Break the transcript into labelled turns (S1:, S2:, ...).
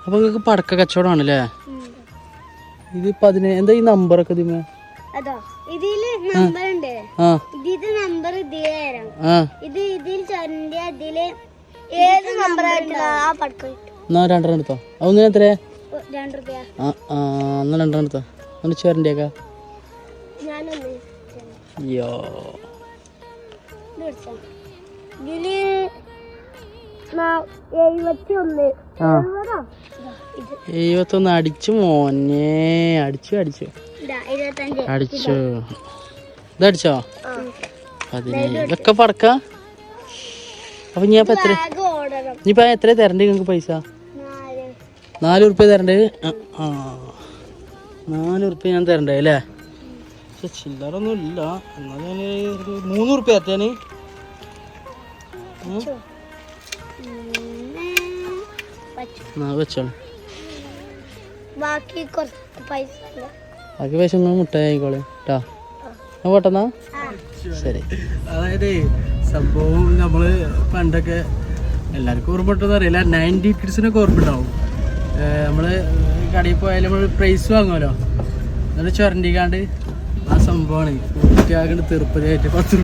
S1: അപ്പൊ നിങ്ങൾക്ക് പടക്ക കച്ചവടമാണല്ലേ? ഇത് എന്താ ഈ നമ്പറൊക്കെ ഇതിമേ?
S2: ഇതില് നമ്പർ ഉണ്ട്. ഇത് നമ്പർ ഇതിൽ ചൊരണ്ടിയ ഇതില് ഏത് നമ്പർ ആ പടക്കം
S1: എന്നാ 2 എടുത്തോ. അതൊന്നും എത്രയാ?
S2: 2 രൂപ.
S1: എന്നാ 2 എടുത്തോ. ഒന്ന് ചൊരണ്ടിയേക്ക. അയ്യോ
S2: ഇതില്
S1: 71 അടിച്ചു മോനെ. അടിച്ചു ഇതടിച്ചോ? 15. ഇതൊക്കെ പടക്ക. അപ്പൊ ഇനിയിപ്പോ എത്ര തരണ്ടേ നിങ്ങക്ക് പൈസ? 4 ഉറുപ്പ്യ തരണ്ടേ? 4 ഉറുപ്പ്യ ഞാൻ തരണ്ടേ അല്ലേ? പക്ഷെ ചില്ലറൊന്നും ഇല്ല. എന്നാലും 3 ഉറുപ്പ്യ തരത്തേന്. വെച്ചോളൂ.
S2: ബാക്കി
S1: പൈസ മുട്ടായി ആയിക്കോളെ കേട്ടോ. പോട്ടെന്നാ. ശരി. അതായത് സംഭവം നമ്മള് പണ്ടൊക്കെ എല്ലാവർക്കും ഓർമ്മപ്പെട്ടെന്ന് അറിയില്ല, 90 കിഡ്സിനൊക്കെ ഓർമ്മണ്ടാവും. നമ്മള് കടയിൽ പോയാലും നമ്മൾ പ്രൈസ് വാങ്ങുമല്ലോ, എന്നിട്ട് ചുരണ്ടിക്കാണ്ട് ആ സംഭവമാണ് കുട്ടിയാകണ്ട് തീർപ്പതിയായിട്ട് 10